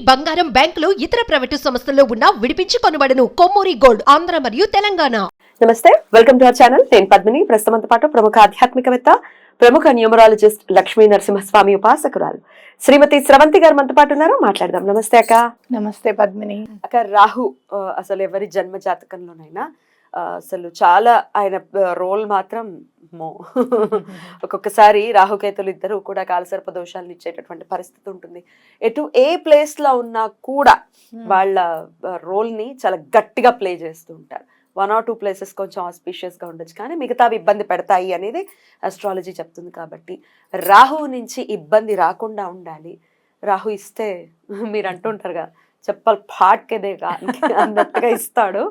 బంగారం బ్యాంకులు ఇతర ప్రైవేటు సంస్థల్లో ఉన్న విడిపించి కొనబడను. కొమ్మూరి గోల్డ్ ఆంధ్ర మరియు తెలంగాణ. నమస్తే, వెల్కమ్ టు అవర్ ఛానల్. నేను పద్మిని. ప్రస్తుతంతో పాటు ప్రముఖ ఆధ్యాత్మికవేత్త, ప్రముఖ న్యూమరాలజిస్ట్ లక్ష్మీ నరసింహస్వామి ఉపాసకురాలు శ్రీమతి స్రవంతి గారు మనతో పాటు ఉన్నారు. మాట్లాడదాం. నమస్తే అక్క. నమస్తే పద్మిని. అక్క, రాహు అసలు ఎవరి జన్మ జాతకంలోనైనా అసలు చాలా ఆయన రోల్ మాత్రం ఒక్కొక్కసారి రాహుకేతులు ఇద్దరు కూడా కాలసర్ప దోషాలను ఇచ్చేటటువంటి పరిస్థితి ఉంటుంది. ఏ ప్లేస్ లో ఉన్నా కూడా వాళ్ళ రోల్ ని చాలా గట్టిగా ప్లే చేస్తూ ఉంటారు. 1 or 2 ప్లేసెస్ కొంచెం ఆస్పీషియస్ గా ఉండొచ్చు, కానీ మిగతావి ఇబ్బంది పెడతాయి అనేది అస్ట్రాలజీ చెప్తుంది. కాబట్టి రాహు నుంచి ఇబ్బంది రాకుండా ఉండాలి. రాహు ఇస్తే మీరు అంటుంటారు కదా, చెప్పాలి పాట్కేదేగా అన్నట్టుగా ఇస్తాడు.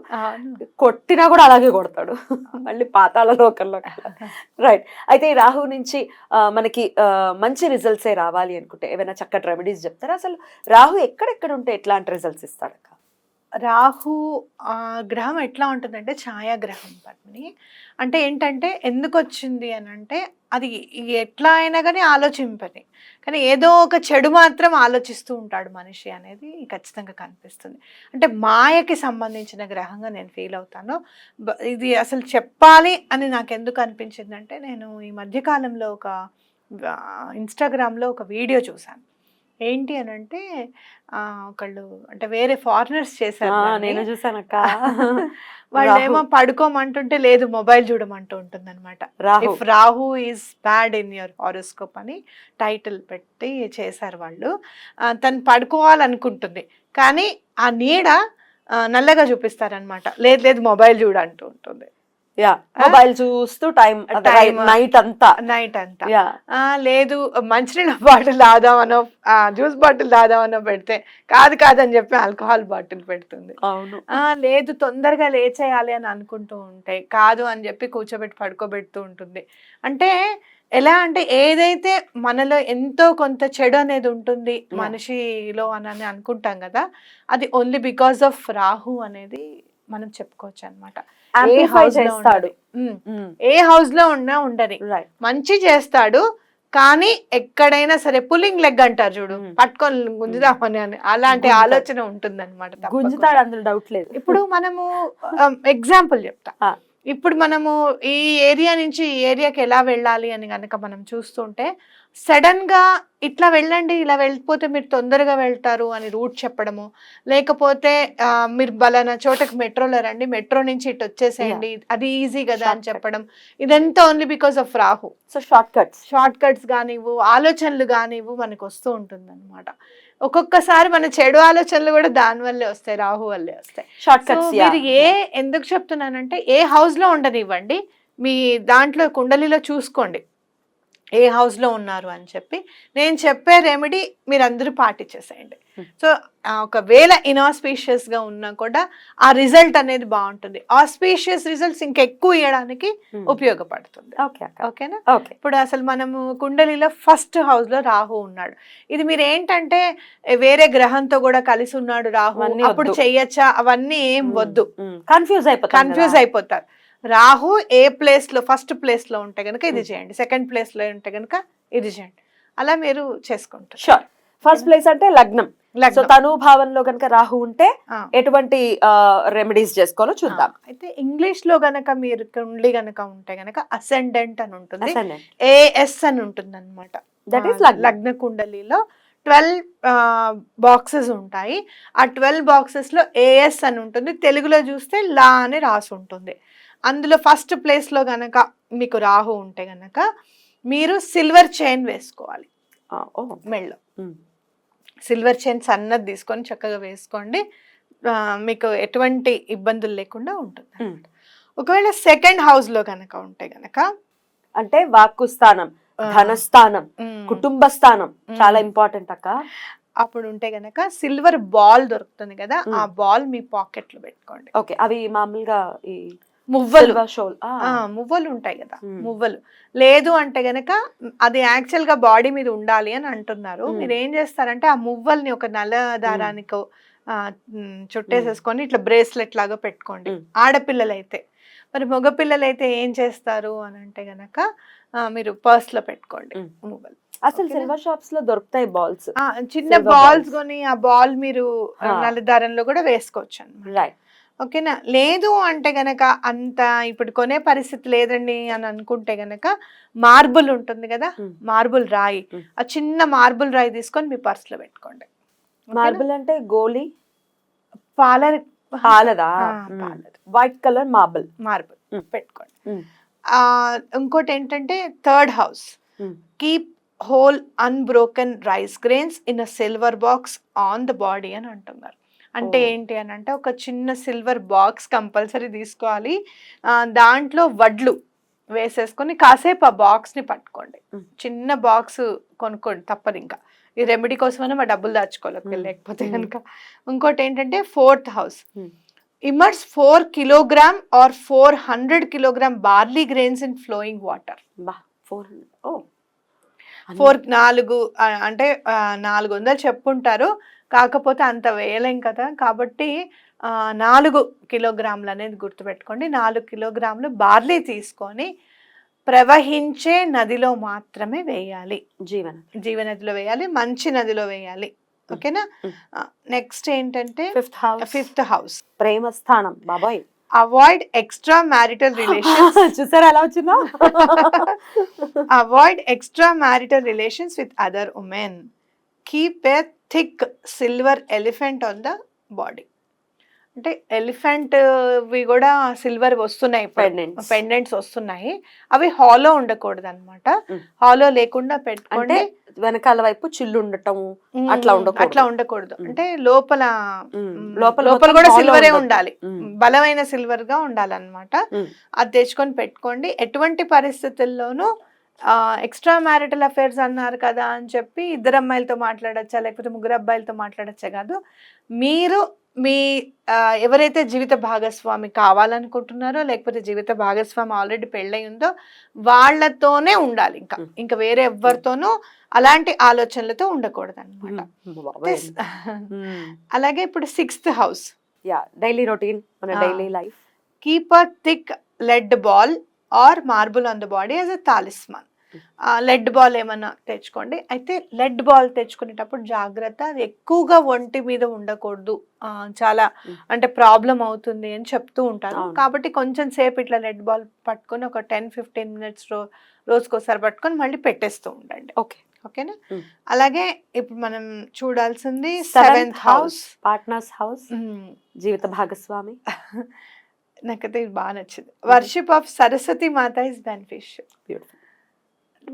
కొట్టినా కూడా అలాగే కొడతాడు, మళ్ళీ పాతాళ లోకంలో. రైట్. అయితే ఈ రాహు నుంచి మనకి మంచి రిజల్ట్సే రావాలి అనుకుంటే ఏమైనా చక్కటి రెమెడీస్ చెప్తారా? అసలు రాహు ఎక్కడెక్కడ ఉంటే ఎట్లాంటి రిజల్ట్స్ ఇస్తాడు? రాహు గ్రహం ఎట్లా ఉంటుందంటే ఛాయాగ్రహం పద్మిని. అంటే ఏంటంటే ఎందుకు వచ్చింది అని అంటే అది ఎట్లా అయినా కానీ ఆలోచింపని, కానీ ఏదో ఒక చెడు మాత్రం ఆలోచిస్తూ ఉంటాడు మనిషి అనేది ఖచ్చితంగా కనిపిస్తుంది. అంటే మాయకి సంబంధించిన గ్రహంగా నేను ఫీల్ అవుతాను. ఇది అసలు చెప్పాలి అని నాకు ఎందుకు అనిపించిందంటే, నేను ఈ మధ్యకాలంలో ఒక ఇన్స్టాగ్రామ్లో ఒక వీడియో చూశాను. ఏంటి అని అంటే ఒకళ్ళు అంటే వేరే ఫారినర్స్ చేశారు, నేను చూసానక్క. వాళ్ళు ఏమో పడుకోమంటుంటే లేదు మొబైల్ చూడమంటూ ఉంటుంది అనమాట. If Rahu is bad in your horoscope అని టైటిల్ పెట్టి చేశారు వాళ్ళు. తను పడుకోవాలనుకుంటుంది, కానీ ఆ నీడ నల్లగా చూపిస్తారనమాట. లేదు లేదు మొబైల్ చూడ అంటూ ఉంటుంది. మొబైల్ చూస్తూ నైట్ అంతా లేదు మంచినీళ్ళ బాటిల్ తాదామనో జ్యూస్ బాటిల్ తాదామనో పెడితే కాదని చెప్పి ఆల్కహాల్ బాటిల్ పెడుతుంది. లేదు తొందరగా లేచేయాలి అని అనుకుంటూ ఉంటే కాదు అని చెప్పి కూర్చోబెట్టి పడుకోబెడుతూ ఉంటుంది. అంటే ఎలా అంటే ఏదైతే మనలో ఎంతో కొంత చెడు అనేది ఉంటుంది మనిషిలో అని అనుకుంటాం కదా, అది ఓన్లీ బికాస్ ఆఫ్ రాహు అనేది మనం చెప్పుకోవచ్చు అనమాట. ఏ హౌస్ లో ఉన్నా ఉండని మంచి చేస్తాడు, కానీ ఎక్కడైనా సరే పుల్లింగ్ లెగ్ అంటారు చూడు, పట్టుకొని గుంజుదామని అని అలాంటి ఆలోచన ఉంటుంది అనమాట. గుంజుతాడు, అందులో డౌట్ లేదు. ఇప్పుడు మనము ఎగ్జాంపుల్ చెప్తా. ఇప్పుడు మనము ఈ ఏరియా నుంచి ఈ ఏరియాకి ఎలా వెళ్ళాలి అని కనుక మనం చూస్తుంటే సడన్ గా ఇట్లా వెళ్ళండి, ఇలా వెళ్ళిపోతే మీరు తొందరగా వెళ్తారు అని రూట్ చెప్పడము, లేకపోతే మీరు బలానా చోటకి మెట్రోలో రండి, మెట్రో నుంచి ఇటు వచ్చేసేయండి, అది ఈజీ కదా అని చెప్పడం, ఇదంతా only because of Rahu. So short cuts కానివ్వు, ఆలోచనలు కానివ్వు మనకు వస్తూ ఉంటుంది అనమాట. ఒక్కొక్కసారి మన చెడు ఆలోచనలు కూడా దాని వల్లే వస్తాయి, రాహు వల్లే వస్తాయి. మీరు ఎందుకు చెప్తున్నానంటే ఏ హౌస్ లో ఉండనివ్వండి, మీ దాంట్లో కుండలిలో చూసుకోండి ఏ హౌస్ లో ఉన్నారు అని చెప్పి. నేను చెప్పే రెమెడీ మీరు అందరూ పాటించేసేయండి. సో ఒకవేళ ఇన్ఆస్పీషియస్ గా ఉన్నా కూడా ఆ రిజల్ట్ అనేది బాగుంటుంది. ఆస్పీషియస్ రిజల్ట్స్ ఇంకా ఎక్కువ ఇవ్వడానికి ఉపయోగపడుతుంది. ఓకేనా? ఇప్పుడు అసలు మనము కుండలిలో ఫస్ట్ హౌస్ లో రాహు ఉన్నాడు. ఇది మీరు ఏంటంటే వేరే గ్రహంతో కూడా కలిసి ఉన్నాడు రాహు, అప్పుడు చెయ్యొచ్చా అవన్నీ ఏం వద్దు, కన్ఫ్యూజ్ అయిపోతారు. రాహు ఏ ప్లేస్ లో ఫస్ట్ ప్లేస్ లో ఉంటే గనక ఇది చేయండి, సెకండ్ ప్లేస్ లో ఉంటే గనక ఇది చేయండి, అలా మీరు చేసుకుంటారు. షూర్. ఫస్ట్ ప్లేస్ అంటే లగ్నం. సో తను భావంలో గనక రాహు ఉంటే ఎటువంటి రెమెడీస్ చేసుకోవాలో చూద్దాం. అయితే ఇంగ్లీష్ లో గనక మీరు కుండలి గనక ఉంటే గనక అసెండెంట్ అని ఉంటుంది, ఏఎస్ అని ఉంటుంది అనమాట. దట్ ఈస్ లగ్న కుండలిలో 12 బాక్సెస్ ఉంటాయి. ఆ 12 బాక్సెస్ లో ఏఎస్ అని ఉంటుంది, తెలుగులో చూస్తే లా అని రాసి ఉంటుంది. అందులో ఫస్ట్ ప్లేస్ లో గనక మీకు రాహు ఉంటే గనక మీరు సిల్వర్ చైన్ వేసుకోవాలి మెళ్ళలో. సిల్వర్ చైన్ సన్నది తీసుకొని చక్కగా వేసుకోండి, మీకు ఎటువంటి ఇబ్బందులు లేకుండా ఉంటుంది. ఒకవేళ సెకండ్ హౌస్ లో గనక ఉంటే గనక అంటే వాక్కు స్థానం, ధనస్థానం, కుటుంబ స్థానం చాలా ఇంపార్టెంట్ అక్క. అప్పుడు ఉంటే గనక సిల్వర్ బాల్ దొరుకుతుంది కదా, ఆ బాల్ మీ పాకెట్ లో పెట్టుకోండి. ఓకే. అవి మామూలుగా ఈ మువ్వలు ఉంటాయి కదా, మువ్వలు లేదు అంటే గనక అది యాక్చువల్ గా బాడీ మీద ఉండాలి అని అంటున్నారు. మీరు ఏం చేస్తారంటే ఆ మువ్వల్ని ఒక నల్ల దారానికి చుట్టేసేసుకొని ఇట్లా బ్రేస్లెట్ లాగా పెట్టుకోండి ఆడపిల్లలైతే. మరి మగపిల్లలైతే ఏం చేస్తారు అని అంటే గనక మీరు పర్స్ లో పెట్టుకోండి మువ్వలు. అసలు సిల్వర్ షాప్స్ లో దొరుకుతాయి బాల్స్, చిన్న silver బాల్స్ balls. కొని ఆ బాల్ మీరు ఆ. నల్ల దారంలో కూడా వేసుకోవచ్చు అన్నమాట. రైట్. ఓకేనా? లేదు అంటే గనక అంత ఇప్పుడు కొనే పరిస్థితి లేదండి అని అనుకుంటే గనక మార్బుల్ ఉంటుంది కదా, Hmm. మార్బుల్ రాయి, Hmm. ఆ చిన్న మార్బుల్ రాయి తీసుకొని మీ పర్సులో పెట్టుకోండి. మార్బుల్ అంటే గోలీ పాల పాలదా? పాలది white colour marble. Marble Hmm. పెట్టుకోండి. ఇంకోటి ఏంటంటే third house, keep whole unbroken rice grains in a silver box on the body అని అంటున్నారు. అంటే Oh. ఏంటి అని అంటే ఒక చిన్న సిల్వర్ బాక్స్ కంపల్సరీ తీసుకోవాలి, దాంట్లో వడ్లు వేసేసుకొని కాసేపు ఆ బాక్స్ని పట్టుకోండి. చిన్న బాక్స్ కొనుక్కోండి తప్పదు, ఇంకా ఈ రెమెడీ కోసమైనా మా డబ్బులు దాచుకోవాలి లేకపోతే కనుక. ఇంకోటి ఏంటంటే fourth house, immerse 4 kilogram or 400 kilogram barley grains in flowing water. 400. ఓ 4 అంటే 400 చెప్పుంటారు, కాకపోతే అంత వేయలేం కదా, కాబట్టి 4 కిలోగ్రాములు అనేది గుర్తుపెట్టుకోండి. 4 కిలోగ్రాములు బార్లీ తీసుకొని ప్రవహించే నదిలో మాత్రమే వేయాలి, జీవనదిలో వేయాలి, మంచి నదిలో వేయాలి. ఓకేనా? నెక్స్ట్ ఏంటంటే ఫిఫ్త్ హౌస్, ప్రేమ స్థానం. బాబాయ్, అవాయిడ్ ఎక్స్ట్రా మ్యారిటల్ రిలేషన్స్. చూసారా ఎలా వచ్చిందా? Avoid extra marital relations with other women. Keep a thick silver elephant on the body. అంటే ఎలిఫెంట్ వి కూడా సిల్వర్ వస్తున్నాయి, పెండెంట్స్ వస్తున్నాయి, అవి హాలో ఉండకూడదు అనమాట. హాలో లేకుండా పెట్టుకోండి. వెనకాల వైపు చిల్లు ఉండటం అట్లా ఉండకూడదు. అంటే లోపల కూడా సిల్వరే ఉండాలి, బలమైన సిల్వర్ గా ఉండాలన్నమాట. అది తెచ్చుకొని పెట్టుకోండి. ఎటువంటి పరిస్థితుల్లోనూ ఎక్స్ట్రా మ్యారిటల్ అఫైర్స్ అన్నారు కదా అని చెప్పి 2 అమ్మాయిలతో మాట్లాడచ్చా లేకపోతే 3 అబ్బాయిలతో మాట్లాడచ్చా కాదు. మీరు మీ ఎవరైతే జీవిత భాగస్వామి కావాలనుకుంటున్నారో లేకపోతే జీవిత భాగస్వామి ఆల్రెడీ పెళ్ళై ఉందో వాళ్ళతోనే ఉండాలి, ఇంకా వేరే ఎవరితోనూ అలాంటి ఆలోచనలతో ఉండకూడదు అనమాట. అలాగే ఇప్పుడు 6th హౌస్, డైలీ రొటీన్, మన daily life. Keep a thick lead ball or marble on the body as a talisman. Lead ball ఏమన్నా తెచ్చుకోండి. అయితే లెడ్ బాల్ తెచ్చుకునేటప్పుడు జాగ్రత్త, అది ఎక్కువగా ఒంటి మీద ఉండకూడదు, చాలా అంటే ప్రాబ్లం అవుతుంది అని చెప్తూ ఉంటారు. కాబట్టి కొంచెం సేపు ఇట్లా లెడ్ బాల్ పట్టుకొని ఒక 10-15 minutes రోజుకోసారి పట్టుకొని మళ్ళీ పెట్టేస్తూ ఉండండి. ఓకేనా? అలాగే ఇప్పుడు మనం చూడాల్సింది 7th హౌస్, పార్ట్నర్స్ హౌస్, జీవిత భాగస్వామి. నాకైతే ఇది బాగా నచ్చింది. Worship of Saraswati Mata is beneficial.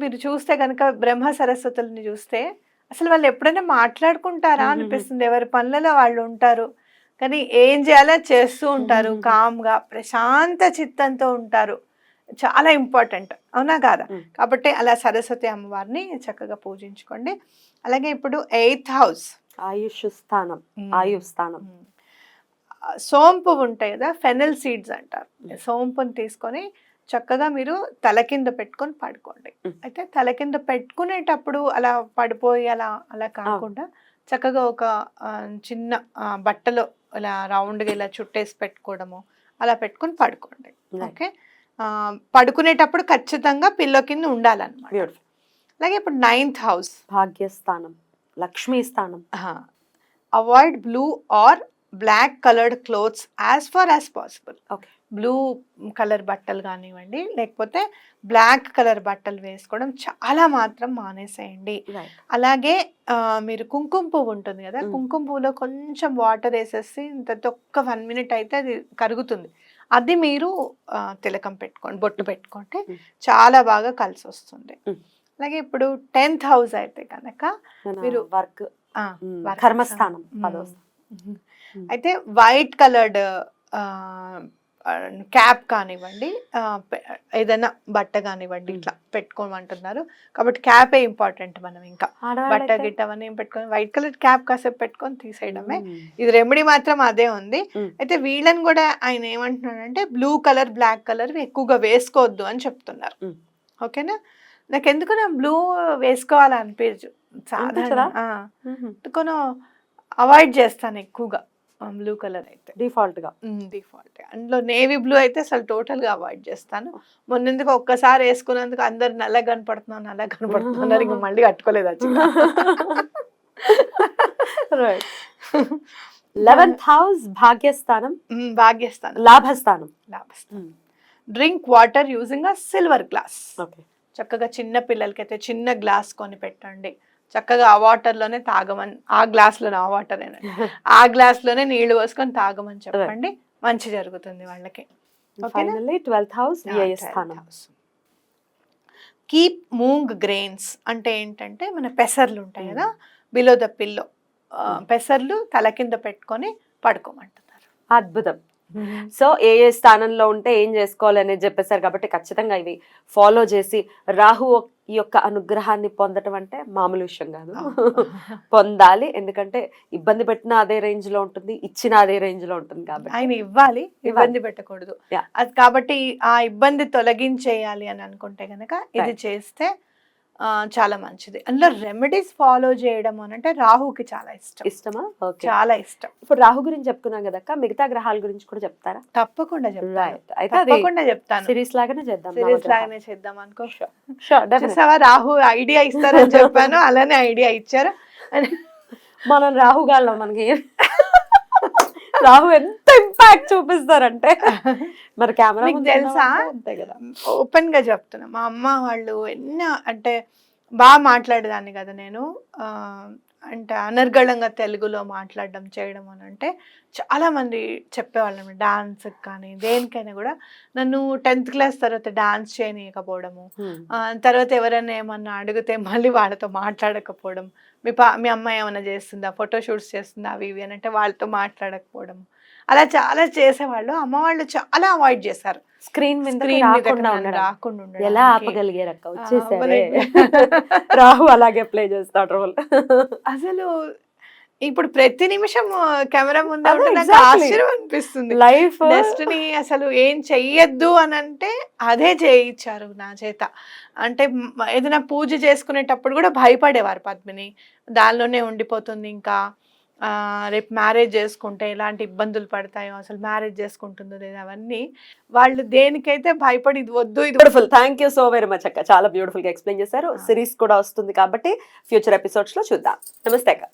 మీరు చూస్తే కనుక బ్రహ్మ సరస్వతుల్ని చూస్తే అసలు వాళ్ళు ఎప్పుడైనా మాట్లాడుకుంటారా అనిపిస్తుంది. ఎవరి పనులలో వాళ్ళు ఉంటారు, కానీ ఏం చేయాలో చేస్తూ ఉంటారు, కామ్గా ప్రశాంత చిత్తంతో ఉంటారు. చాలా ఇంపార్టెంట్, అవునా కాదా? కాబట్టి అలా సరస్వతి అమ్మవారిని చక్కగా పూజించుకోండి. అలాగే ఇప్పుడు 8th హౌస్, ఆయుష్ స్థానం. సోంపు ఉంటాయి కదా, ఫెనల్ సీడ్స్ అంటారు. సోంపుని తీసుకొని చక్కగా మీరు తల కింద పెట్టుకొని పడుకోండి. అయితే తల కింద పెట్టుకునేటప్పుడు అలా పడిపోయి అలా కాకుండా చక్కగా ఒక చిన్న బట్టలో ఇలా రౌండ్గా ఇలా చుట్టేసి పెట్టుకోవడము, అలా పెట్టుకొని పడుకోండి. ఓకే? పడుకునేటప్పుడు ఖచ్చితంగా పిల్లో కింద ఉండాలన్నమాట. అలాగే ఇప్పుడు 9th హౌస్, భాగ్యస్థానం, లక్ష్మీ స్థానం. Avoid blue or black coloured clothes as far as possible. Blue colour బట్టలు కానివ్వండి లేకపోతే బ్లాక్ కలర్ బట్టలు వేసుకోవడం చాలా మాత్రం మానేసేయండి. అలాగే మీరు కుంకుమ పువ్వు ఉంటుంది కదా, కుంకుమ పువ్వులో కొంచెం వాటర్ వేసేసి ఒక్క 1 minute అయితే అది కరుగుతుంది, అది మీరు తిలకం పెట్టుకోండి, బొట్టు పెట్టుకుంటే చాలా బాగా కలిసి వస్తుంది. అలాగే ఇప్పుడు 10th హౌస్ అయితే కనుక మీరు వర్క్, కర్మస్థానం. అయితే వైట్ కలర్డ్ క్యాప్ కానివ్వండి, ఏదైనా బట్ట కానివ్వండి ఇట్లా పెట్టుకోమంటున్నారు కాబట్టి క్యాపే ఇంపార్టెంట్. మనం ఇంకా బట్ట గిట్ట అవన్నీ పెట్టుకొని వైట్ కలర్ క్యాప్ కాసేపు పెట్టుకొని తీసేయడమే. ఇది రెమెడీ మాత్రం అదే ఉంది. అయితే వీళ్ళని కూడా ఆయన ఏమంటున్నాడంటే బ్లూ కలర్ బ్లాక్ కలర్ ఎక్కువగా వేసుకోవద్దు అని చెప్తున్నారు. ఓకేనా? నాకు ఎందుకు బ్లూ వేసుకోవాలనిపించు, సాధారణ అవాయిడ్ చేస్తాను ఎక్కువగా. బ్లూ కలర్ అయితే డిఫాల్ట్ గా. డిఫాల్ట్. అందులో నేవీ బ్లూ అయితే అసలు టోటల్ గా అవాయిడ్ చేస్తాను. మొన్నెందుకు ఒక్కసారి వేసుకున్నందుకు అందరు నల్లగా కనపడుతున్నారు, ఇంకా మళ్ళీ కట్టుకోలేదు వచ్చి. రైట్. 11th హౌస్ భాగ్యస్థానం, భాగ్యస్థానం, లాభస్థానం. Drink water using a silver glass. Okay. చక్కగా చిన్న పిల్లలకైతే చిన్న గ్లాస్ కొని పెట్టండి, చక్కగా ఆ వాటర్ లోనే తాగమని, ఆ గ్లాస్ లోనే, ఆ వాటర్ ఆ గ్లాస్ లోనే నీళ్లు పోసుకొని తాగమని చెప్పండి, మంచి జరుగుతుంది వాళ్ళకి. ఫైనల్లీ 12th హౌస్ వ్యయస్థానం. కీప్ మూంగ్ గ్రెయిన్స్ అంటే ఏంటంటే మన పెసర్లు ఉంటాయి కదా, బిలో ద పిల్లో, పెసర్లు తల కింద పెట్టుకొని పడుకోమంటున్నారు. అద్భుతం. సో ఏ ఏ స్థానంలో ఉంటే ఏం చేసుకోవాలి అనేది చెప్పేశారు కాబట్టి ఖచ్చితంగా ఇవి ఫాలో చేసి రాహు యొక్క అనుగ్రహాన్ని పొందటం అంటే మామూలు విషయం కాదు, పొందాలి. ఎందుకంటే ఇబ్బంది పెట్టినా అదే రేంజ్ లో ఉంటుంది, ఇచ్చిన అదే రేంజ్ లో ఉంటుంది కాబట్టి ఆయన ఇవ్వాలి, ఇబ్బంది పెట్టకూడదు. అది కాబట్టి ఆ ఇబ్బంది తొలగించేయాలి అని అనుకుంటే గనక ఇది చేస్తే చాలా మంచిది. అందులో రెమెడీస్ ఫాలో చేయడం అని అంటే రాహుకి చాలా ఇష్టమా? చాలా ఇష్టం. ఇప్పుడు రాహు గురించి చెప్పుకున్నాం కదా, మిగతా గ్రహాల గురించి కూడా చెప్తారా? తప్పకుండా చెప్తాను. సిరీస్ లాగానే చేద్దాం అనుకో. రాహు ఐడియా ఇస్తారని చెప్పాను, అలానే ఐడియా ఇచ్చారు. మనం రాహు గాళ్ళం, మనకి రాహు ఎంత ఇంపాక్ట్ చూపిస్తారంటే మరి కెమెరా తెలుసా, ఓపెన్ గా చెప్తున్నా, మా అమ్మ వాళ్ళు అంటే బాగా మాట్లాడేదాన్ని కదా నేను, అంటే అనర్గళంగా తెలుగులో మాట్లాడడం చేయడం అని అంటే చాలా మంది చెప్పేవాళ్ళం. డాన్స్ కానీ దేనికైనా కూడా నన్ను 10th క్లాస్ తర్వాత డాన్స్ చేయనీయకపోవడము, తర్వాత ఎవరైనా ఏమన్నా అడిగితే మళ్ళీ వాళ్ళతో మాట్లాడకపోవడం, మీ అమ్మాయి ఏమైనా చేస్తుందా, ఫోటోషూట్స్ చేస్తుందా, అవి ఇవి అని అంటే వాళ్ళతో మాట్లాడకపోవడం, అలా చాలా చేసేవాళ్ళు. అమ్మ వాళ్ళు చాలా అవాయిడ్ చేశారు, స్క్రీన్ రాకుండా. ఎలా ఆపగలిగారు అక్క? వచ్చేసారు రాహు అలాగే ప్లే చేస్తాడు రోల్. అసలు ఇప్పుడు ప్రతి నిమిషం కెమెరా ముందు ఆశ్చర్యం అనిపిస్తుంది. లైఫ్ డెస్టినీ అసలు ఏం చెయ్యొద్దు అని అంటే అదే చేయించారు నా చేత. అంటే ఏదైనా పూజ చేసుకునేటప్పుడు కూడా భయపడేవారు పద్మిని, దానిలోనే ఉండిపోతుంది, ఇంకా రేపు మ్యారేజ్ చేసుకుంటే ఎలాంటి ఇబ్బందులు పడతాయో, అసలు మ్యారేజ్ చేసుకుంటుందో లేదా, అవన్నీ వాళ్ళు దేనికైతే భయపడి ఇది వద్దు. ఇది beautiful. Thank you so very much అక్క, చాలా బ్యూటిఫుల్ గా ఎక్స్ప్లెయిన్ చేశారు. సిరీస్ కూడా వస్తుంది కాబట్టి ఫ్యూచర్ ఎపిసోడ్స్ లో చూద్దాం. నమస్తే అక్క.